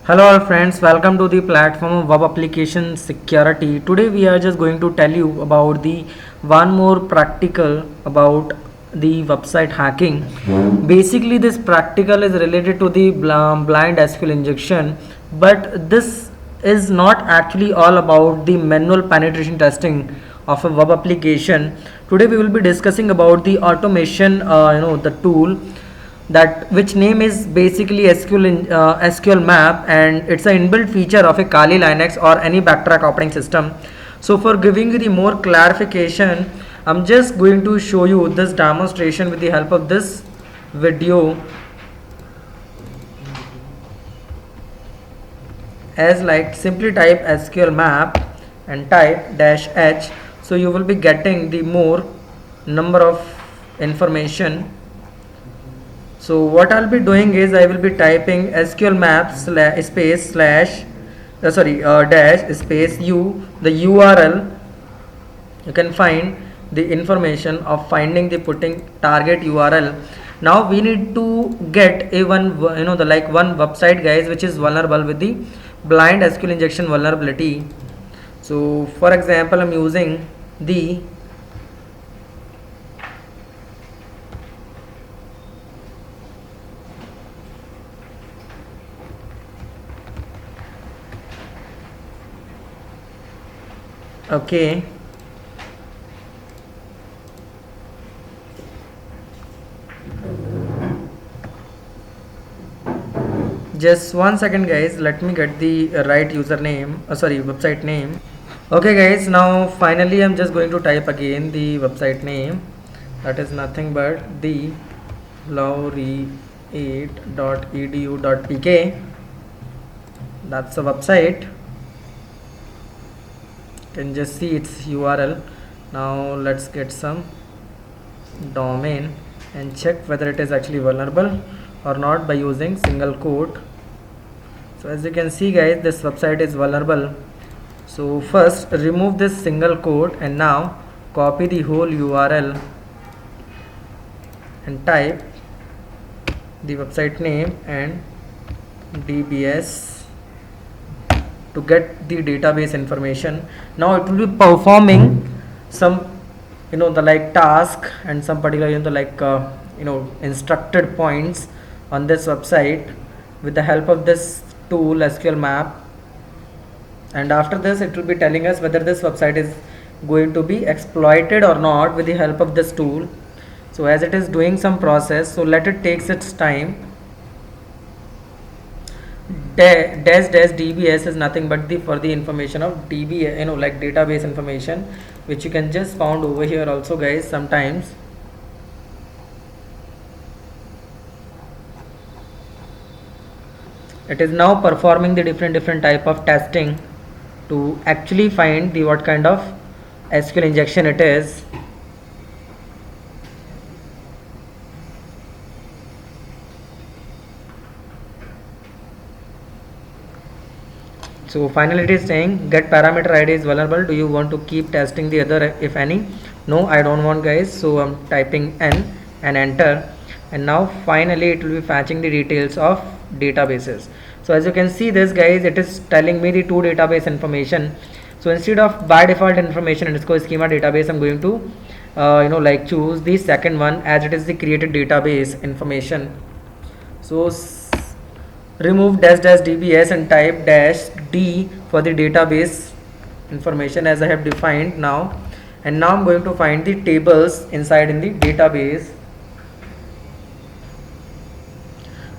Hello all friends, welcome to the platform of web application security. Today we are just going to tell you about the one more practical about the website hacking. Basically this practical is related to the blind SQL injection, but this is not actually all about the manual penetration testing of a web application. Today we will be discussing about the automation, the tool that which name is basically SQLMap, and it's an inbuilt feature of a Kali Linux or any backtrack operating system. So for giving you the more clarification, I'm just going to show you this demonstration with the help of this video, as like simply type SQLMap and type -h, so you will be getting the more number of information. So what I'll be doing is I will be typing SQLMap space slash dash space u, the URL. You can find the information of finding the putting target URL. Now we need to get a one one website, guys, which is vulnerable with the blind SQL injection vulnerability. So for example, I'm using the okay. Just 1 second, guys, let me get the right username, website name. Okay guys, now finally I'm just going to type again the website name, that is nothing but the lowre8.edu.pk. that's the website. You can just see its URL. Now let's get some domain and check whether it is actually vulnerable or not by using single quote. So as you can see, guys, this website is vulnerable. So first remove this single quote and now copy the whole URL and type the website name and DBS to get the database information. Now it will be performing some the task and some particular instructed points on this website with the help of this tool SQLMap, and after this it will be telling us whether this website is going to be exploited or not with the help of this tool. So as it is doing some process, so let it takes its time. DBS is nothing but the for the information of DB, database information, which you can just found over here also, guys. Sometimes it is now performing the different type of testing to actually find the what kind of SQL injection it is. So finally it is saying get parameter ID is vulnerable, do you want to keep testing the other if any? No, I don't want, guys. So I'm typing N and enter, and now finally it will be fetching the details of databases. So as you can see this, guys, it is telling me the two database information. So instead of by default information underscore schema database, I'm going to choose the second one as it is the created database information. So remove dash DBS and type -d for the database information as I have defined now, and now I'm going to find the tables inside in the database.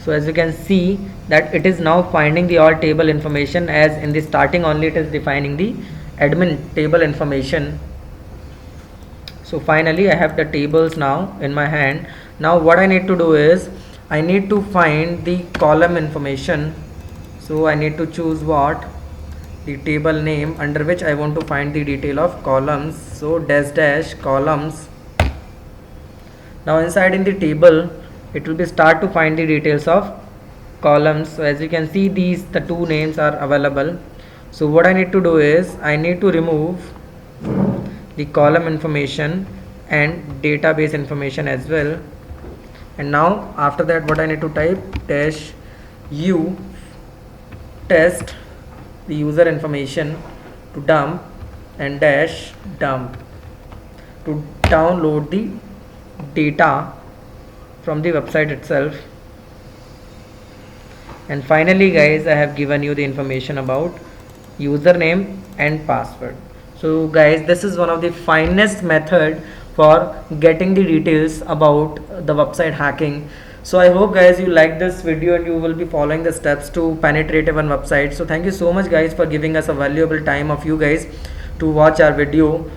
So as you can see that it is now finding the all table information, as in the starting only it is defining the admin table information. So finally I have the tables now in my hand. Now what I need to do is I need to find the column information. So I need to choose what the table name under which I want to find the detail of columns. So dash columns. Now inside in the table it will be start to find the details of columns. So as you can see, the two names are available. So what I need to do is I need to remove the column information and database information as well. And now after that what I need to type -u test the user information to dump and dash dump to download the data from the website itself. And finally guys, I have given you the information about username and password. So guys, this is one of the finest method for getting the details about the website hacking. So I hope guys you like this video and you will be following the steps to penetrate one website. So thank you so much guys for giving us a valuable time of you guys to watch our video.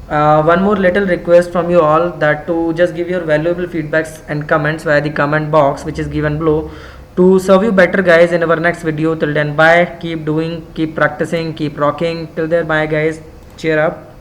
One more little request from you all, that to just give your valuable feedbacks and comments via the comment box which is given below, to serve you better guys in our next video. Till then, bye, keep doing, keep practicing, keep rocking. Till then, bye guys, cheer up.